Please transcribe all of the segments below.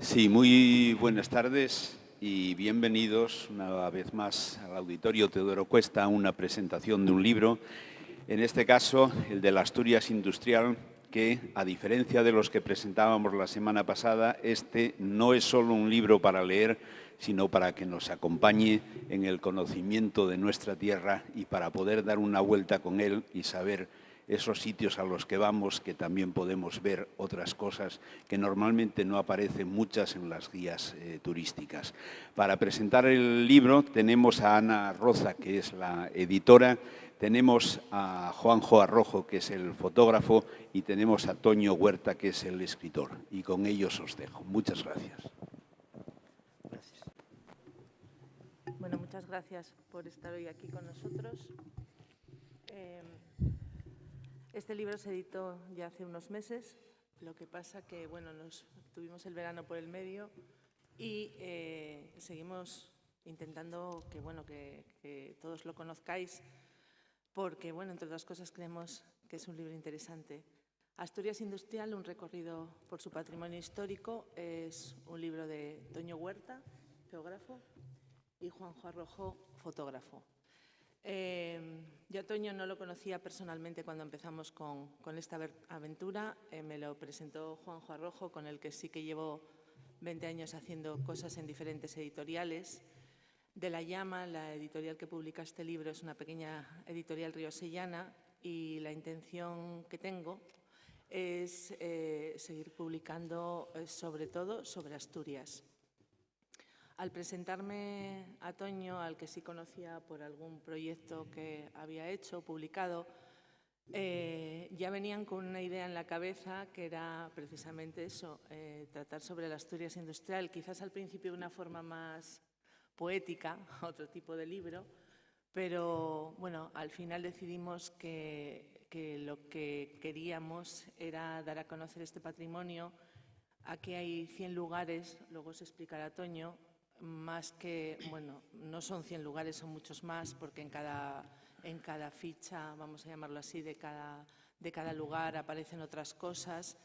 Sí, muy buenas tardes y bienvenidos una vez más al Auditorio Teodoro Cuesta a una presentación de un libro, en este caso el de la Asturias Industrial, que a diferencia de los que presentábamos la semana pasada, este no es solo un libro para leer, sino para que nos acompañe en el conocimiento de nuestra tierra y para poder dar una vuelta con él y saber esos sitios a los que vamos, que también podemos ver otras cosas que normalmente no aparecen muchas en las guías turísticas. Para presentar el libro tenemos a Ana Roza, que es la editora, tenemos a Juanjo Arrojo, que es el fotógrafo, y tenemos a Toño Huerta, que es el escritor. Y con ellos os dejo. Muchas gracias. Gracias. Bueno, muchas gracias por estar hoy aquí con nosotros. Este libro se editó ya hace unos meses, lo que pasa que, bueno, tuvimos el verano por el medio y seguimos intentando que todos lo conozcáis porque, bueno, entre otras cosas creemos que es un libro interesante. Asturias Industrial, un recorrido por su patrimonio histórico, es un libro de Toño Huerta, geógrafo, y Juanjo Arrojo, fotógrafo. Yo a Toño no lo conocía personalmente cuando empezamos con esta aventura. Me lo presentó Juanjo Arrojo, con el que sí que llevo 20 años haciendo cosas en diferentes editoriales. De La Llama, la editorial que publica este libro, es una pequeña editorial riosellana y la intención que tengo es seguir publicando sobre todo sobre Asturias. Al presentarme a Toño, al que sí conocía por algún proyecto que había hecho, publicado, ya venían con una idea en la cabeza que era precisamente eso, tratar sobre la Asturias industrial, quizás al principio de una forma más poética, otro tipo de libro, pero bueno, al final decidimos que lo que queríamos era dar a conocer este patrimonio. Aquí hay 100 lugares, luego se explicará Toño, más que, bueno, no son 100 lugares, son muchos más, porque en cada ficha, vamos a llamarlo así, de cada lugar aparecen otras cosas.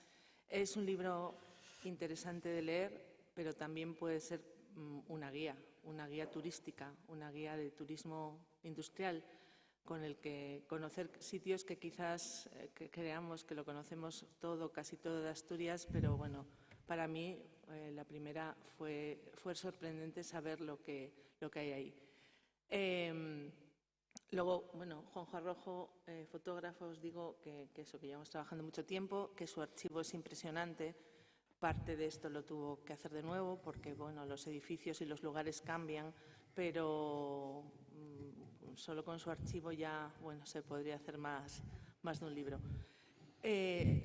Es un libro interesante de leer, pero también puede ser una guía turística, una guía de turismo industrial, con el que conocer sitios que quizás que creamos que lo conocemos todo, casi todo de Asturias, pero bueno, para mí la primera fue sorprendente saber lo que hay ahí. Luego, bueno, Juanjo Arrojo, fotógrafo, os digo que eso, que llevamos trabajando mucho tiempo, que su archivo es impresionante. Parte de esto lo tuvo que hacer de nuevo porque, bueno, los edificios y los lugares cambian, pero solo con su archivo ya, bueno, se podría hacer más de un libro.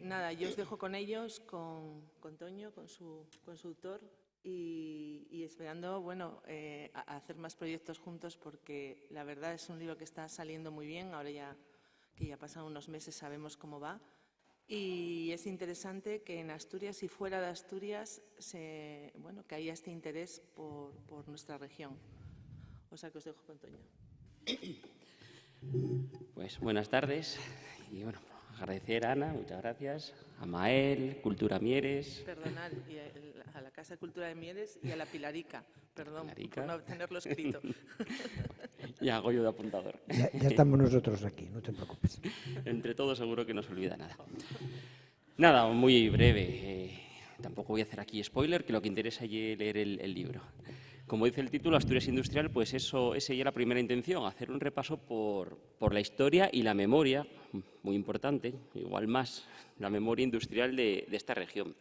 Nada, yo os dejo con ellos, con Toño, con su autor y esperando, bueno, a hacer más proyectos juntos porque la verdad es un libro que está saliendo muy bien. Ahora ya que ya pasan unos meses sabemos cómo va y es interesante que en Asturias y fuera de Asturias bueno, que haya este interés por nuestra región. O sea que os dejo con Toño. Pues buenas tardes y bueno, agradecer a Ana, muchas gracias, a Mael, Cultura Mieres. Perdonad, y a la Casa de Cultura de Mieres y a la Pilarica, perdón, por no tenerlo escrito. Ya hago yo de apuntador. Ya estamos nosotros aquí, no te preocupes. Entre todos seguro que no se olvida nada. Nada, muy breve. Tampoco voy a hacer aquí spoiler, que lo que interesa es leer el libro. Como dice el título, Asturias Industrial, pues esa ya la primera intención, hacer un repaso por la historia y la memoria, muy importante, igual más, la memoria industrial de esta región.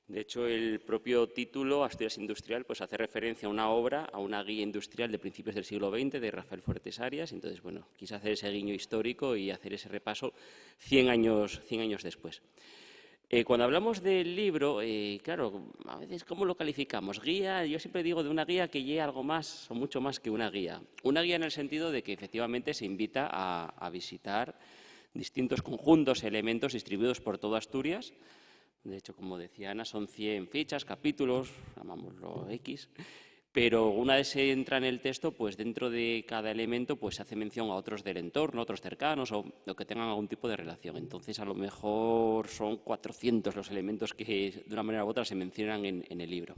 De hecho, el propio título, Asturias Industrial, pues hace referencia a una obra, a una guía industrial de principios del siglo XX de Rafael Fuertes Arias. Entonces, bueno, quise hacer ese guiño histórico y hacer ese repaso 100 años después. Cuando hablamos del libro, claro, a veces, ¿cómo lo calificamos? Guía, yo siempre digo de una guía que lleve algo más o mucho más que una guía. Una guía en el sentido de que efectivamente se invita a visitar distintos conjuntos, elementos distribuidos por toda Asturias. De hecho, como decía Ana, son 100 fichas, capítulos, llamámoslo X, Pero una vez se entra en el texto, pues dentro de cada elemento pues se hace mención a otros del entorno, otros cercanos o que tengan algún tipo de relación. Entonces, a lo mejor son 400 los elementos que de una manera u otra se mencionan en el libro.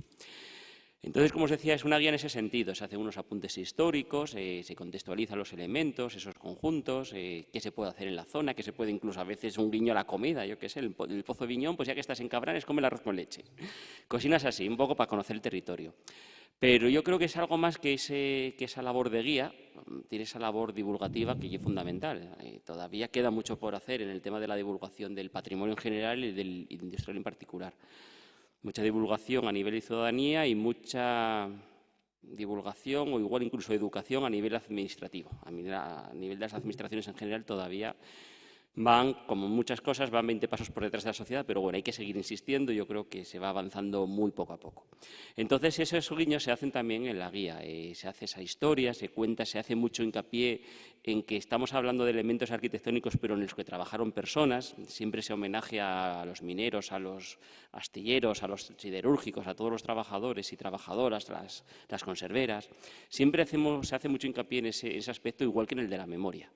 Entonces, como os decía, es una guía en ese sentido. Se hacen unos apuntes históricos, se contextualizan los elementos, esos conjuntos, qué se puede hacer en la zona, qué se puede incluso a veces un guiño a la comida, yo qué sé, el Pozo Viñón, pues ya que estás en Cabranes, come el arroz con leche. Cocinas así, un poco para conocer el territorio. Pero yo creo que es algo más que esa labor de guía, tiene esa labor divulgativa que es fundamental. Todavía queda mucho por hacer en el tema de la divulgación del patrimonio en general y del industrial en particular. Mucha divulgación a nivel de ciudadanía y mucha divulgación o igual incluso educación a nivel administrativo. A nivel de las administraciones en general todavía van, como muchas cosas, van 20 pasos por detrás de la sociedad, pero bueno, hay que seguir insistiendo, yo creo que se va avanzando muy poco a poco. Entonces, esos guiños se hacen también en la guía, se hace esa historia, se cuenta, se hace mucho hincapié en que estamos hablando de elementos arquitectónicos, pero en los que trabajaron personas, siempre se homenaje a los mineros, a los astilleros, a los siderúrgicos, a todos los trabajadores y trabajadoras, las conserveras. Siempre se hace mucho hincapié en ese aspecto, igual que en el de la memoria.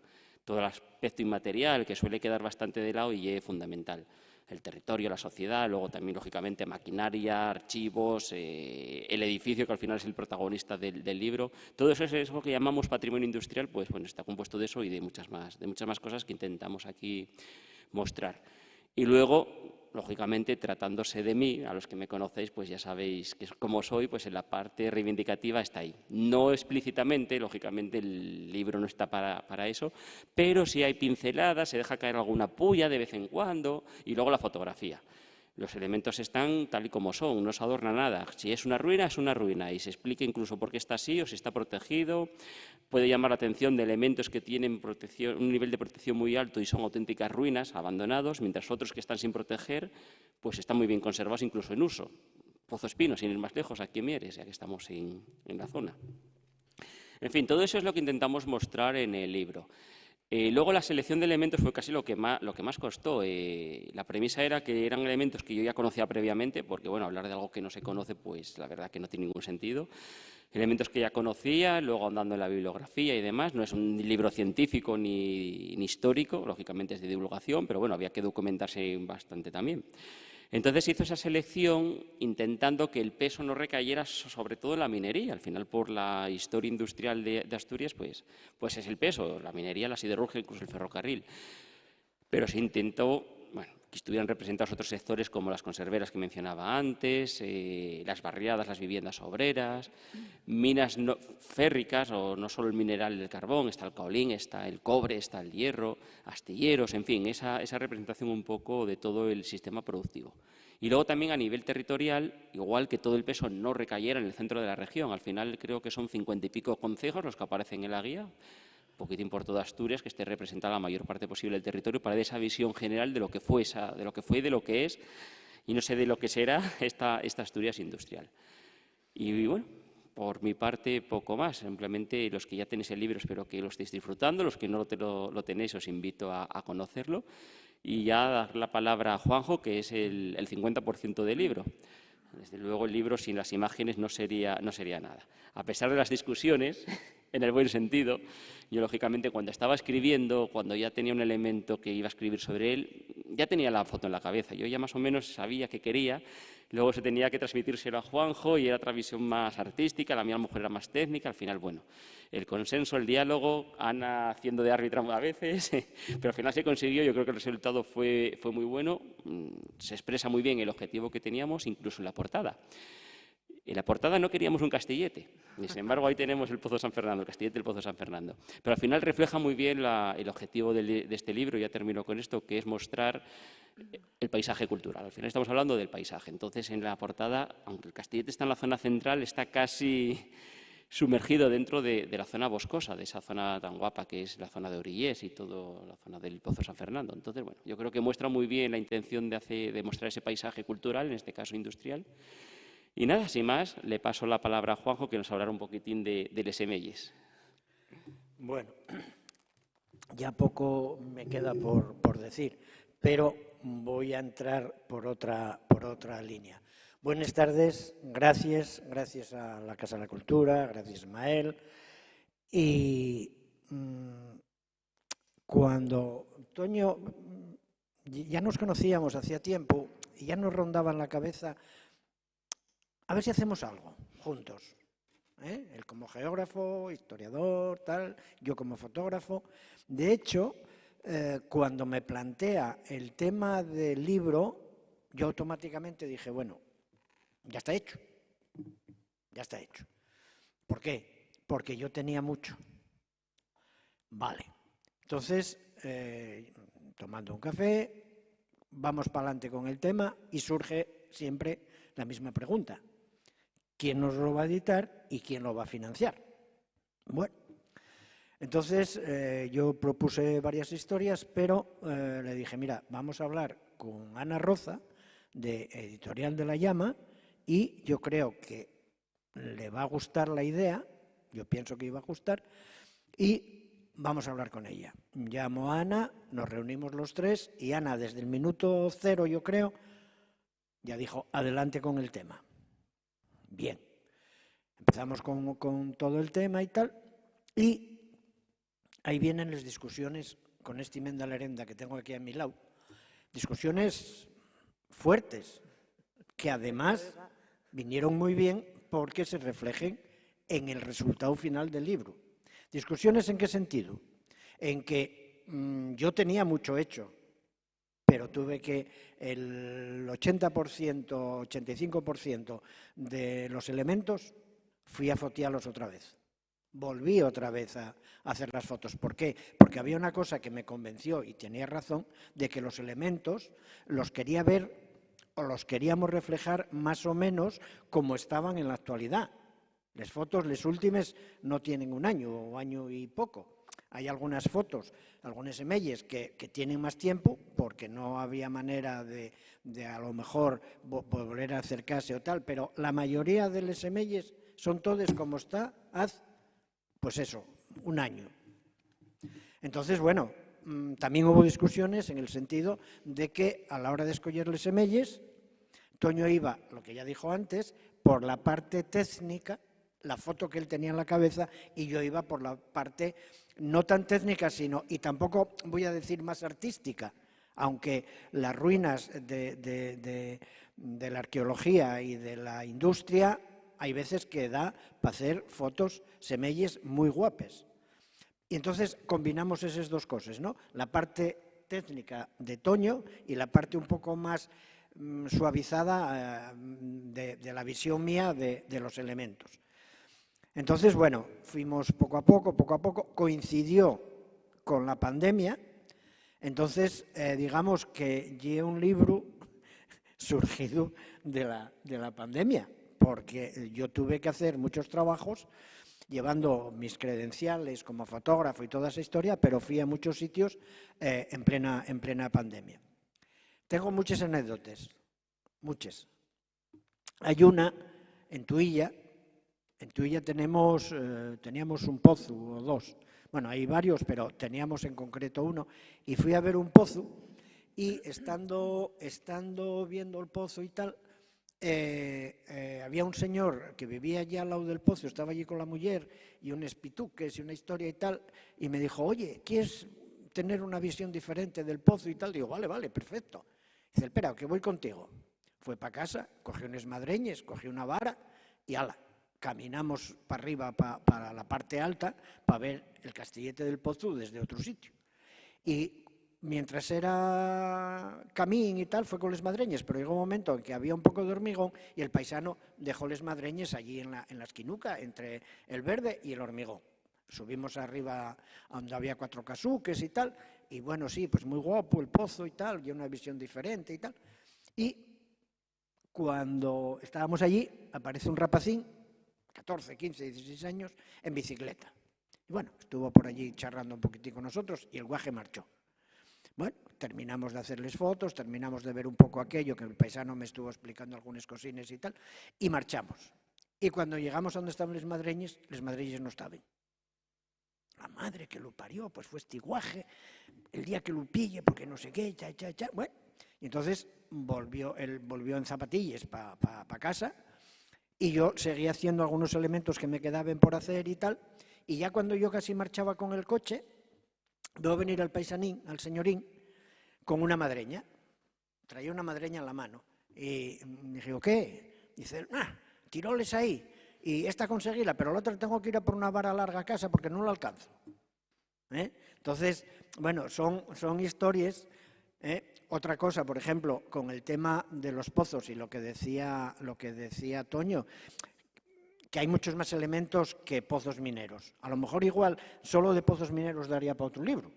Todo el aspecto inmaterial que suele quedar bastante de lado y es fundamental. El territorio, la sociedad, luego también, lógicamente, maquinaria, archivos, el edificio, que al final es el protagonista del libro. Todo eso es lo que llamamos patrimonio industrial, pues bueno, está compuesto de eso y de muchas más cosas que intentamos aquí mostrar. Y luego, lógicamente, tratándose de mí, a los que me conocéis, pues ya sabéis que como soy, pues en la parte reivindicativa está ahí. No explícitamente, lógicamente el libro no está para eso, pero sí hay pinceladas, se deja caer alguna puya de vez en cuando y luego la fotografía. Los elementos están tal y como son, no se adorna nada. Si es una ruina y se explica incluso por qué está así o si está protegido. Puede llamar la atención de elementos que tienen un nivel de protección muy alto y son auténticas ruinas, abandonados, mientras otros que están sin proteger, pues están muy bien conservados, incluso en uso. Pozo Espino, sin ir más lejos, aquí en Mieres, ya que estamos en la zona. En fin, todo eso es lo que intentamos mostrar en el libro. Luego la selección de elementos fue casi lo que más costó. La premisa era que eran elementos que yo ya conocía previamente, porque bueno, hablar de algo que no se conoce, pues la verdad que no tiene ningún sentido. Elementos que ya conocía, luego andando en la bibliografía y demás. No es un libro científico ni histórico, lógicamente es de divulgación, pero bueno, había que documentarse bastante también. Entonces se hizo esa selección intentando que el peso no recayera sobre todo en la minería. Al final, por la historia industrial de Asturias, pues es el peso, la minería, la siderurgia, incluso el ferrocarril. Pero se intentó, bueno, que estuvieran representados otros sectores como las conserveras que mencionaba antes, las barriadas, las viviendas obreras, minas férricas, o no solo el mineral del carbón, está el caolín, está el cobre, está el hierro, astilleros, en fin, esa representación un poco de todo el sistema productivo. Y luego también a nivel territorial, igual que todo el peso no recayera en el centro de la región. Al final creo que son 50 y pico concejos los que aparecen en la guía, poquitín por toda Asturias, que esté representada la mayor parte posible del territorio para dar esa visión general de lo que fue, de lo que es y no sé de lo que será esta Asturias industrial. Y bueno, por mi parte poco más, simplemente los que ya tenéis el libro espero que lo estéis disfrutando, los que no lo tenéis os invito a conocerlo y ya dar la palabra a Juanjo, que es el 50% del libro. Desde luego el libro sin las imágenes no sería nada. A pesar de las discusiones, en el buen sentido, yo lógicamente cuando estaba escribiendo, cuando ya tenía un elemento que iba a escribir sobre él, ya tenía la foto en la cabeza. Yo ya más o menos sabía qué quería, luego se tenía que transmitírselo a Juanjo y era otra visión más artística, la mía a lo mejor era más técnica. Al final, bueno, el consenso, el diálogo, Ana haciendo de árbitra a veces, pero al final se consiguió. Yo creo que el resultado fue muy bueno, se expresa muy bien el objetivo que teníamos, incluso en la portada. En la portada no queríamos un castillete, y sin embargo ahí tenemos el Pozo San Fernando, el castillete del Pozo San Fernando. Pero al final refleja muy bien el objetivo de este libro, ya termino con esto, que es mostrar el paisaje cultural. Al final estamos hablando del paisaje. Entonces en la portada, aunque el castillete está en la zona central, está casi sumergido dentro de la zona boscosa, de esa zona tan guapa que es la zona de Orillés y toda la zona del Pozo San Fernando. Entonces, bueno, yo creo que muestra muy bien la intención de mostrar ese paisaje cultural, en este caso industrial. Y nada, sin más, le paso la palabra a Juanjo, que nos hablará un poquitín de Les Emelles. Bueno, ya poco me queda por decir, pero voy a entrar por otra línea. Buenas tardes, gracias a la Casa de la Cultura, gracias Ismael. Y cuando Toño, ya nos conocíamos hacía tiempo y ya nos rondaba en la cabeza a ver si hacemos algo juntos. Él como geógrafo, historiador, tal, yo como fotógrafo. De hecho, cuando me plantea el tema del libro, yo automáticamente dije, bueno, ya está hecho, ya está hecho. ¿Por qué? Porque yo tenía mucho. Vale. Entonces, tomando un café, vamos para adelante con el tema y surge siempre la misma pregunta. ¿Quién nos lo va a editar y quién lo va a financiar? Bueno, entonces yo propuse varias historias, pero le dije, mira, vamos a hablar con Ana Roza, de Editorial de la Llama, y yo creo que le va a gustar la idea, yo pienso que iba a gustar, y vamos a hablar con ella. Llamo a Ana, nos reunimos los tres, y Ana, desde el minuto 0, yo creo, ya dijo, adelante con el tema. Bien, empezamos con todo el tema y tal, y ahí vienen las discusiones con este Menda Lerenda que tengo aquí a mi lado, discusiones fuertes, que además vinieron muy bien porque se reflejen en el resultado final del libro. ¿Discusiones en qué sentido? En que yo tenía mucho hecho, pero tuve que el 80%, 85% de los elementos fui a fotearlos otra vez. Volví otra vez a hacer las fotos. ¿Por qué? Porque había una cosa que me convenció, y tenía razón, de que los elementos los quería ver o los queríamos reflejar más o menos como estaban en la actualidad. Las fotos, las últimas, no tienen un año o año y poco. Hay algunas fotos, algunas semelles que tienen más tiempo porque no había manera de a lo mejor volver a acercarse o tal, pero la mayoría de las semelles son todas como está, pues eso, un año. Entonces, bueno, también hubo discusiones en el sentido de que a la hora de escoger las semelles, Toño iba, lo que ya dijo antes, por la parte técnica, la foto que él tenía en la cabeza, y yo iba por la parte no tan técnica, sino, y tampoco voy a decir más artística, aunque las ruinas de la arqueología y de la industria hay veces que da para hacer fotos, semelles muy guapes. Y entonces combinamos esas dos cosas, ¿no? La parte técnica de Toño y la parte un poco más suavizada de la visión mía de los elementos. Entonces, bueno, fuimos poco a poco, coincidió con la pandemia, entonces digamos que llevé un libro surgido de la pandemia, porque yo tuve que hacer muchos trabajos llevando mis credenciales como fotógrafo y toda esa historia, pero fui a muchos sitios en plena pandemia. Tengo muchas anécdotas, muchas. Hay una en Tuilla teníamos un pozo o dos, bueno, hay varios, pero teníamos en concreto uno, y fui a ver un pozo, y estando viendo el pozo y tal, había un señor que vivía allí al lado del pozo, estaba allí con la mujer y unos pituques y una historia y tal, y me dijo, oye, ¿quieres tener una visión diferente del pozo y tal? Digo, vale, perfecto. Dice, espera, que voy contigo. Fue para casa, cogió unas madreñas, cogió una vara y ala, caminamos para arriba, para la parte alta, para ver el Castillete del Pozo desde otro sitio. Y mientras era camín y tal, fue con las madreñas, pero llegó un momento en que había un poco de hormigón y el paisano dejó las madreñas allí en la esquinuca, entre el verde y el hormigón. Subimos arriba donde había 4 casuques y tal, y bueno, sí, pues muy guapo el pozo y tal, y una visión diferente y tal. Y cuando estábamos allí, aparece un rapacín, 14, 15, 16 años, en bicicleta. Y bueno, estuvo por allí charlando un poquitín con nosotros y el guaje marchó. Bueno, terminamos de hacerles fotos, terminamos de ver un poco aquello, que el paisano me estuvo explicando algunas cosines y tal, y marchamos. Y cuando llegamos a donde estaban las madreñas no estaban. La madre que lo parió, pues fue este guaje, el día que lo pille, porque no sé qué, Bueno, Y entonces él volvió en zapatillas para casa y yo seguía haciendo algunos elementos que me quedaban por hacer y tal. Y ya cuando yo casi marchaba con el coche, veo venir al paisanín, al señorín, con una madreña. Traía una madreña en la mano. Y me dije, ¿qué? Dice, tiroles ahí. Y esta conseguíla, pero la otra tengo que ir a por una vara larga a casa porque no la alcanzo. Entonces, bueno, son historias. Otra cosa, por ejemplo, con el tema de los pozos y lo que decía Toño, que hay muchos más elementos que pozos mineros. A lo mejor igual solo de pozos mineros daría para otro libro,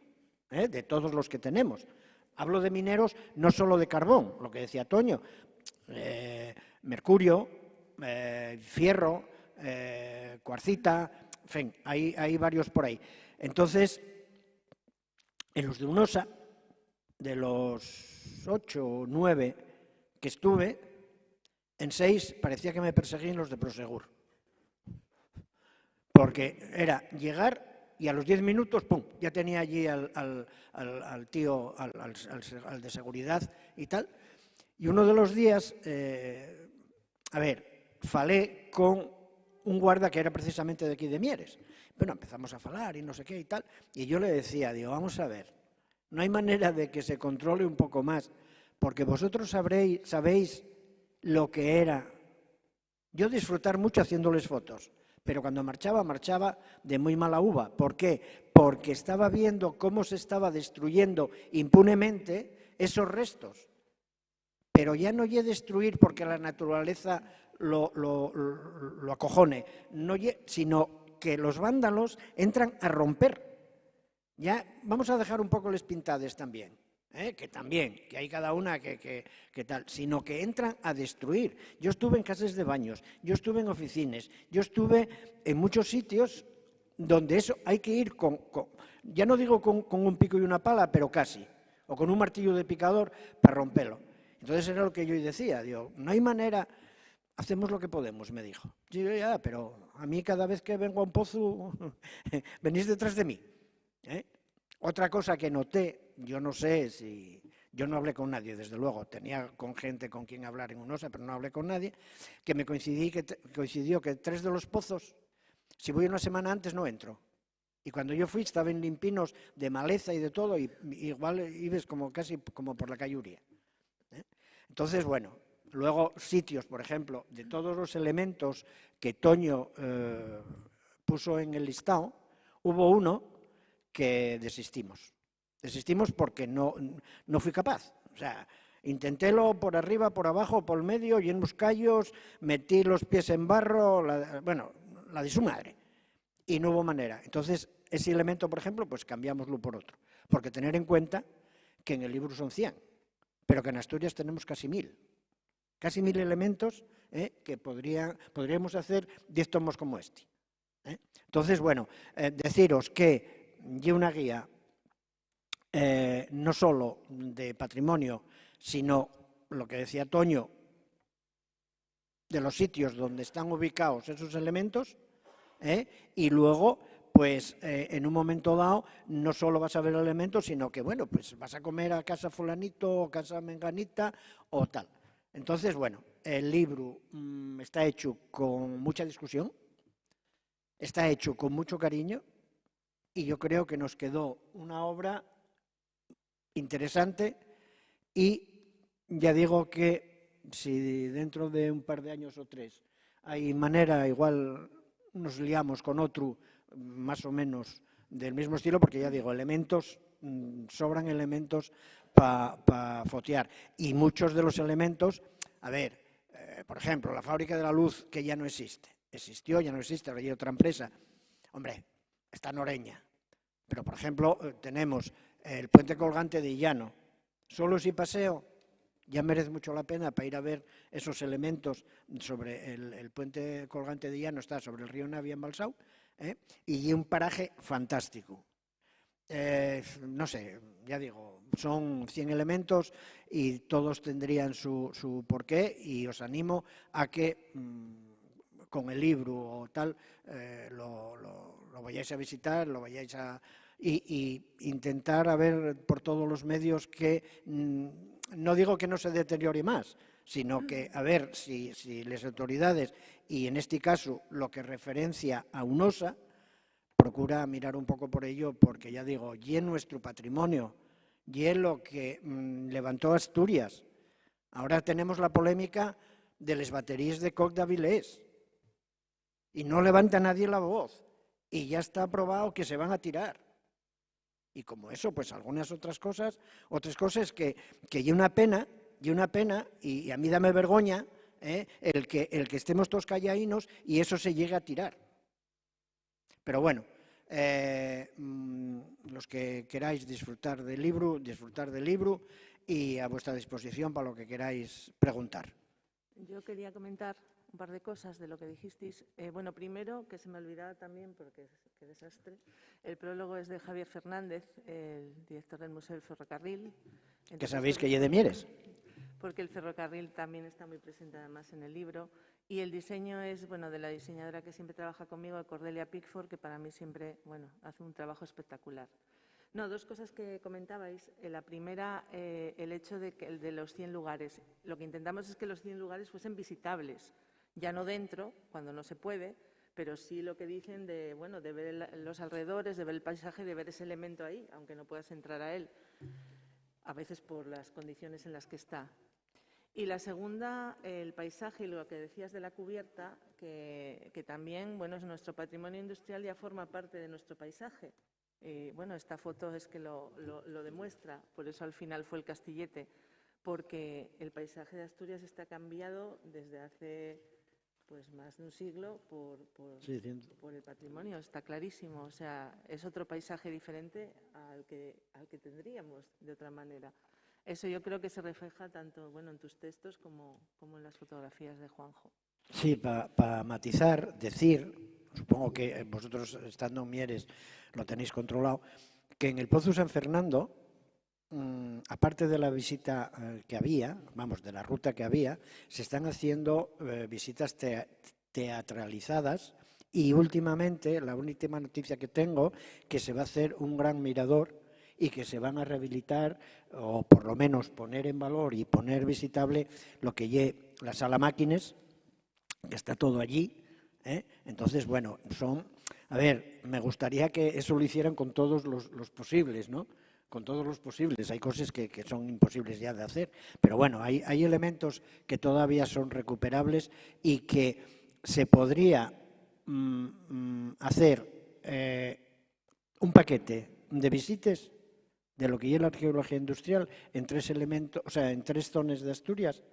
de todos los que tenemos. Hablo de mineros, no solo de carbón, lo que decía Toño, mercurio, fierro, cuarcita, en fin, hay varios por ahí. Entonces, en los de UNOSA, de los 8 o 9 que estuve, en 6 parecía que me perseguían los de Prosegur. Porque era llegar y a los 10 minutos, ¡pum!, ya tenía allí al tío, al de seguridad y tal. Y uno de los días, falé con un guarda que era precisamente de aquí de Mieres. Bueno, empezamos a falar y no sé qué y tal. Y yo le decía, digo, vamos a ver, no hay manera de que se controle un poco más, porque vosotros sabéis lo que era. Yo disfrutar mucho haciéndoles fotos, pero cuando marchaba de muy mala uva. ¿Por qué? Porque estaba viendo cómo se estaba destruyendo impunemente esos restos. Pero ya no lle destruir porque la naturaleza lo acojone, no sino que los vándalos entran a romper. Ya vamos a dejar un poco les pintades también, que hay cada una que tal, sino que entran a destruir. Yo estuve en casas de baños, yo estuve en oficinas, yo estuve en muchos sitios donde eso hay que ir ya no digo con un pico y una pala, pero casi, o con un martillo de picador para romperlo. Entonces era lo que yo decía, digo, no hay manera, hacemos lo que podemos, me dijo. Yo ya, pero a mí cada vez que vengo a un pozo, venís detrás de mí. Otra cosa que noté, yo no sé si... Yo no hablé con nadie, desde luego, tenía con gente con quien hablar en UNOSA, pero no hablé con nadie, que me coincidió que 3 de los pozos, si voy una semana antes no entro. Y cuando yo fui estaban limpinos de maleza y de todo, y igual ibas casi como por la calle Uría. Entonces, bueno, luego sitios, por ejemplo, de todos los elementos que Toño puso en el listado, hubo uno que desistimos. Desistimos porque no fui capaz. O sea, intentélo por arriba, por abajo, por el medio, y en unos callos, metí los pies en barro, la de su madre. Y no hubo manera. Entonces, ese elemento, por ejemplo, pues cambiámoslo por otro. Porque tener en cuenta que en el libro son 100, pero que en Asturias tenemos casi 1000. Casi 1000 elementos que podríamos hacer 10 tomos como este. Entonces, bueno, deciros que llevo una guía no solo de patrimonio, sino lo que decía Toño, de los sitios donde están ubicados esos elementos, y luego, pues en un momento dado, no solo vas a ver elementos, sino que, bueno, pues vas a comer a casa fulanito o casa menganita o tal. Entonces, bueno, el libro está hecho con mucha discusión, está hecho con mucho cariño, y yo creo que nos quedó una obra interesante, y ya digo que si dentro de un par de años o 3 hay manera, igual nos liamos con otro más o menos del mismo estilo, porque ya digo, elementos, sobran elementos para fotear, y muchos de los elementos, a ver, por ejemplo, la fábrica de la luz, que ya no existe, existió, ya no existe, ahora hay otra empresa, hombre, está en Oreña, pero por ejemplo tenemos el puente colgante de Illano. Solo si paseo ya merece mucho la pena para ir a ver esos elementos sobre el puente colgante de Illano, está sobre el río Navia en Balsao, y un paraje fantástico. No sé, ya digo, son 100 elementos y todos tendrían su porqué, y os animo a que con el libro o tal lo vayáis a visitar, lo vayáis a... Y intentar a ver por todos los medios que no digo que no se deteriore más, sino que a ver si las autoridades, y en este caso lo que referencia a UNOSA, procura mirar un poco por ello, porque ya digo, y en nuestro patrimonio, y en lo que levantó Asturias. Ahora tenemos la polémica de las baterías de Coc d'Avilés, y no levanta nadie la voz, y ya está aprobado que se van a tirar. Y como eso, pues algunas otras cosas que hay una pena, y a mí dame vergüenza, el que estemos todos calladinos y eso se llegue a tirar. Pero bueno, los que queráis disfrutar del libro y a vuestra disposición para lo que queráis preguntar. Yo quería comentar un par de cosas de lo que dijisteis. Bueno, primero, que se me olvidaba también, porque qué desastre, el prólogo es de Javier Fernández, el director del Museo del Ferrocarril. Entonces, que sabéis que lle de Mieres. Porque el ferrocarril también está muy presente además en el libro. Y el diseño es, bueno, de la diseñadora que siempre trabaja conmigo, Cordelia Pickford, que para mí siempre, bueno, hace un trabajo espectacular. No, dos cosas que comentabais. La primera, el hecho de los 100 lugares. Lo que intentamos es que los 100 lugares fuesen visitables, ya no dentro, cuando no se puede, pero sí lo que dicen de, bueno, de ver los alrededores, de ver el paisaje, de ver ese elemento ahí, aunque no puedas entrar a él, a veces por las condiciones en las que está. Y la segunda, el paisaje y lo que decías de la cubierta, que también, bueno, es nuestro patrimonio industrial, ya forma parte de nuestro paisaje. Bueno, esta foto es que lo demuestra, por eso al final fue el Castillete, porque el paisaje de Asturias está cambiado desde hace pues más de un siglo por el patrimonio, está clarísimo. O sea, es otro paisaje diferente al que tendríamos de otra manera. Eso yo creo que se refleja tanto, bueno, en tus textos como en las fotografías de Juanjo. Sí, para matizar, decir, supongo que vosotros estando en Mieres lo tenéis controlado, que en el Pozo San Fernando, aparte de la visita que había, vamos, de la ruta que había, se están haciendo visitas teatralizadas y últimamente, la última noticia que tengo, que se va a hacer un gran mirador y que se van a rehabilitar o por lo menos poner en valor y poner visitable lo que lle la sala máquines, que está todo allí. Entonces, bueno, a ver, me gustaría que eso lo hicieran con todos los posibles, ¿no? Con todos los posibles. Hay cosas que son imposibles ya de hacer, pero bueno, hay elementos que todavía son recuperables y que se podría hacer un paquete de visitas de lo que es la arqueología industrial en 3 elementos, o sea, en 3 zonas de Asturias,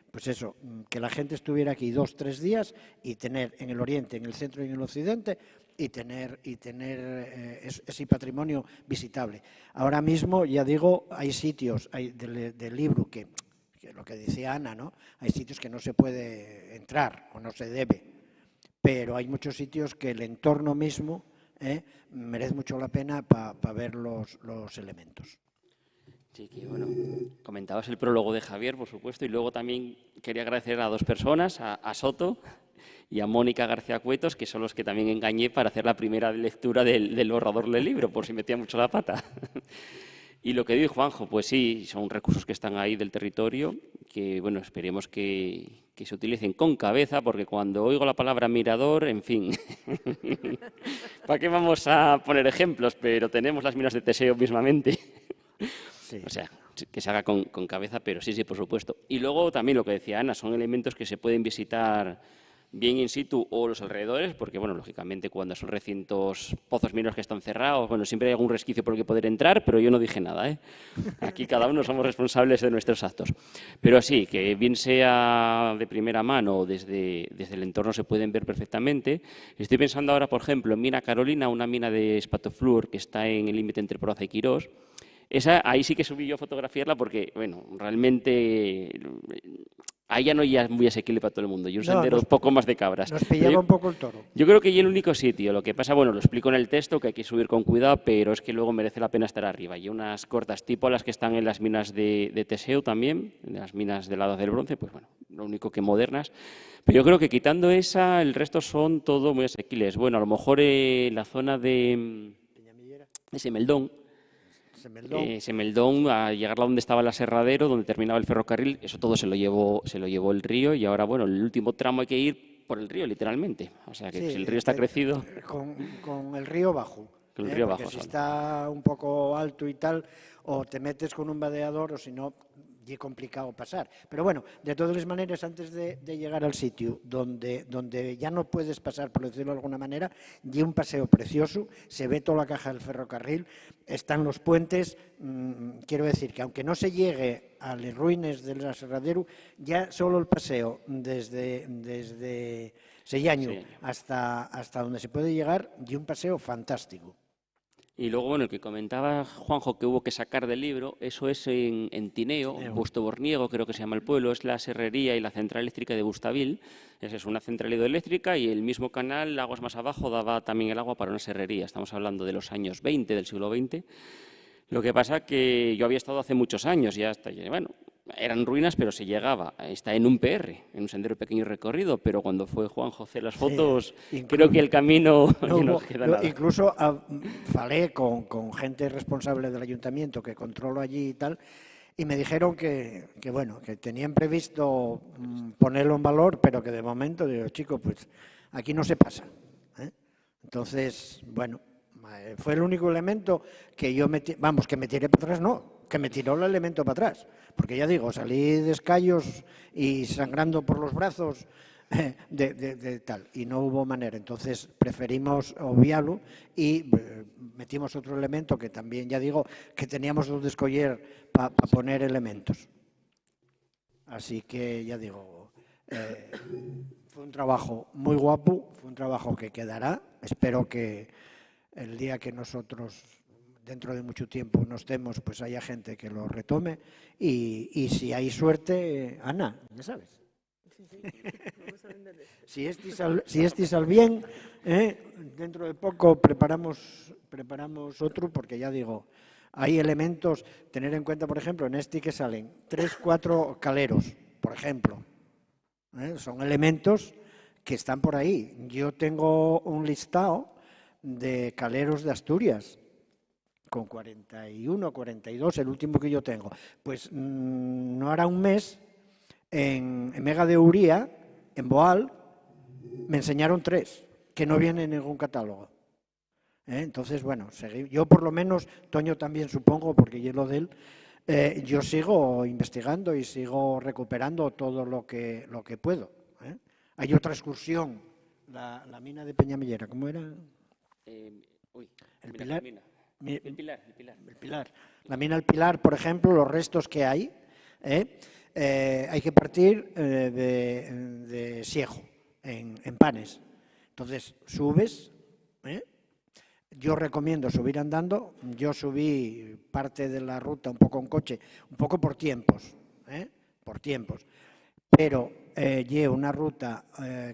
pues eso, que la gente estuviera aquí 2 o 3 días y tener en el oriente, en el centro y en el occidente y tener ese patrimonio visitable. Ahora mismo, ya digo, hay sitios del libro que lo que decía Ana, ¿no? Hay sitios que no se puede entrar o no se debe, pero hay muchos sitios que el entorno mismo merece mucho la pena para ver los elementos. Sí, que bueno, comentabas el prólogo de Javier, por supuesto, y luego también quería agradecer a 2 personas, a Soto y a Mónica García Cuetos, que son los que también engañé para hacer la primera lectura del borrador del libro, por si metía mucho la pata. Y lo que dice Juanjo, pues sí, son recursos que están ahí del territorio, que bueno, esperemos que se utilicen con cabeza, porque cuando oigo la palabra mirador, en fin, ¿para qué vamos a poner ejemplos? Pero tenemos las minas de Teseo mismamente. Sí. O sea, que se haga con cabeza, pero sí, por supuesto. Y luego también lo que decía Ana, son elementos que se pueden visitar bien in situ o los alrededores, porque, bueno, lógicamente cuando son recintos, pozos mineros que están cerrados, bueno, siempre hay algún resquicio por el que poder entrar, pero yo no dije nada, ¿eh? Aquí cada uno somos responsables de nuestros actos. Pero sí, que bien sea de primera mano o desde el entorno se pueden ver perfectamente. Estoy pensando ahora, por ejemplo, en Mina Carolina, una mina de espatofluor que está en el límite entre Proaza y Quirós. Ahí sí que subí yo a fotografiarla porque, bueno, realmente ahí ya no es muy asequible para todo el mundo. Y un sendero un poco más de cabras. Nos pillaba un poco el toro. Yo creo que es el único sitio. Lo que pasa, bueno, lo explico en el texto, que hay que subir con cuidado, pero es que luego merece la pena estar arriba. Hay unas cortas tipo las que están en las minas de Teseo también, en las minas de la Edad del Bronce, pues bueno, lo único que modernas. Pero yo creo que quitando esa, el resto son todo muy asequibles. Bueno, a lo mejor la zona de Semeldón, Semeldón, a llegar a donde estaba el aserradero, donde terminaba el ferrocarril, eso todo se lo llevó el río y ahora, bueno, el último tramo hay que ir por el río, literalmente. O sea, que Sí, si el río está crecido... Con el río bajo. Con el río Porque bajo, si solo. está un poco alto y tal, o te metes con un vadeador o si no, y es complicado pasar. Pero bueno, de todas las maneras, antes de llegar al sitio donde ya no puedes pasar, por decirlo de alguna manera, y un paseo precioso, se ve toda la caja del ferrocarril, están los puentes, quiero decir que aunque no se llegue a las ruinas del aserradero, ya solo el paseo desde Sellaño hasta donde se puede llegar, y un paseo fantástico. Y luego, bueno, el que comentaba Juanjo que hubo que sacar del libro, eso es en Tineo, Busto Borniego, creo que se llama el pueblo, es la serrería y la central eléctrica de Bustavil. Esa es una central hidroeléctrica y el mismo canal, aguas más abajo, daba también el agua para una serrería. Estamos hablando de los años 20, del siglo XX. Lo que pasa que yo había estado hace muchos años y hasta, bueno, eran ruinas, pero se llegaba. Está en un PR, en un sendero pequeño recorrido, pero cuando fue Juanjo a hacer las fotos, creo que el camino no nos queda nada. Incluso falé con gente responsable del ayuntamiento que controlo allí y tal, y me dijeron que bueno, que tenían previsto ponerlo en valor, pero que de momento, digo, chico, pues aquí no se pasa. Entonces, bueno, fue el único elemento que yo que me tiré para atrás, no, que me tiró el elemento para atrás. Porque ya digo, salí de escayos y sangrando por los brazos de tal, y no hubo manera. Entonces preferimos obviarlo y metimos otro elemento que también, ya digo, que teníamos donde escoger para poner elementos. Así que, ya digo, fue un trabajo muy guapo, fue un trabajo que quedará. Espero que el día que nosotros, dentro de mucho tiempo, nos demos, pues haya gente que lo retome y si hay suerte, Ana, ya sabes. Si este sal bien, dentro de poco preparamos otro, porque ya digo, hay elementos, tener en cuenta, por ejemplo, en este que salen 3, 4 caleros, por ejemplo. Son elementos que están por ahí. Yo tengo un listado de caleros de Asturias, con 41, 42, el último que yo tengo. Pues no hará un mes, en Mega de Uría, en Boal, me enseñaron 3, que no vienen en ningún catálogo. Entonces, bueno, yo por lo menos, Toño también supongo, porque yo lo de él, yo sigo investigando y sigo recuperando todo lo que puedo. Hay otra excursión, la mina de Peñamellera, ¿cómo era? El Pilar. El Pilar. La mina El Pilar, por ejemplo, los restos que hay que partir de Siejo, en Panes. Entonces, subes. Yo recomiendo subir andando. Yo subí parte de la ruta un poco en coche, un poco por tiempos. Pero llevo una ruta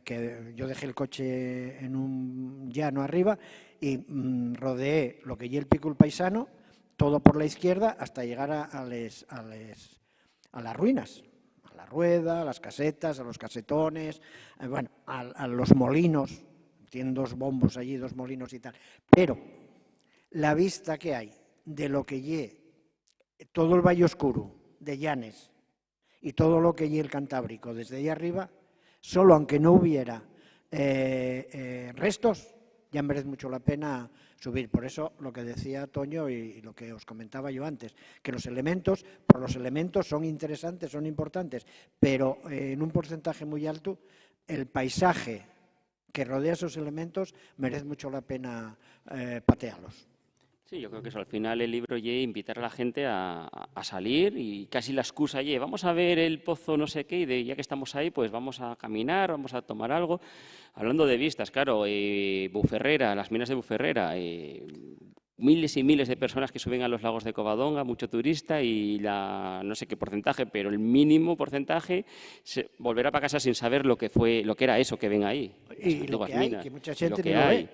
que yo dejé el coche en un llano arriba y rodeé lo que lleva el Pico el Paisano, todo por la izquierda, hasta llegar a las ruinas, a la rueda, a las casetas, a los casetones, bueno, a los molinos. Tienen 2 bombos allí, 2 molinos y tal. Pero la vista que hay de lo que lleva todo el Valle Oscuro de Llanes y todo lo que lleva el Cantábrico desde ahí arriba, solo aunque no hubiera restos, ya merece mucho la pena subir. Por eso lo que decía Toño y lo que os comentaba yo antes, que los elementos son interesantes, son importantes, pero en un porcentaje muy alto el paisaje que rodea esos elementos merece mucho la pena patearlos. Sí, yo creo que eso. Al final el libro es invitar a la gente a salir y casi la excusa vamos a ver el pozo no sé qué y ya que estamos ahí, pues vamos a caminar, vamos a tomar algo. Hablando de vistas, claro, Buferrera, las minas de Buferrera, miles y miles de personas que suben a los lagos de Covadonga, mucho turista y no sé qué porcentaje, pero el mínimo porcentaje volverá para casa sin saber lo que era eso que ven ahí. Y lo que hay, que mucha gente no lo ve.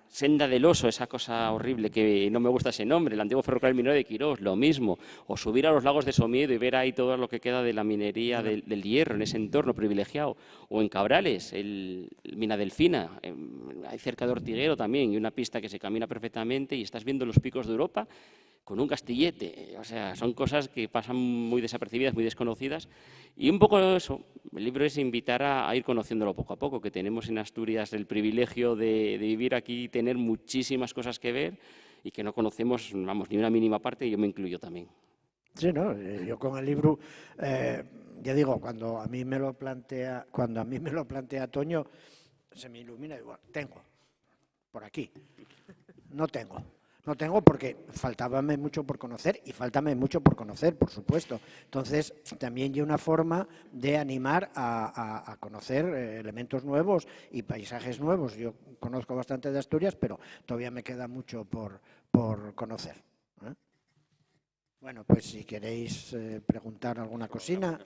Senda del Oso, esa cosa horrible que no me gusta ese nombre, el antiguo ferrocarril minero de Quirós, lo mismo. O subir a los lagos de Somiedo y ver ahí todo lo que queda de la minería del hierro en ese entorno privilegiado. O en Cabrales, el Mina Delfina, hay cerca de Ortiguero también, y una pista que se camina perfectamente y estás viendo los picos de Europa con un castillete. O sea, son cosas que pasan muy desapercibidas, muy desconocidas. Y un poco eso, el libro es invitar a ir conociéndolo poco a poco, que tenemos en Asturias el privilegio de vivir aquí y tener muchísimas cosas que ver y que no conocemos, vamos, ni una mínima parte, y yo me incluyo también. Sí, no, yo con el libro, ya digo, cuando a mí me lo plantea Toño, se me ilumina y digo, tengo, por aquí, no tengo porque faltábame mucho por conocer y faltame mucho por conocer, por supuesto. Entonces, también hay una forma de animar a conocer elementos nuevos y paisajes nuevos. Yo conozco bastante de Asturias, pero todavía me queda mucho por conocer. Bueno, pues si queréis preguntar alguna cosina.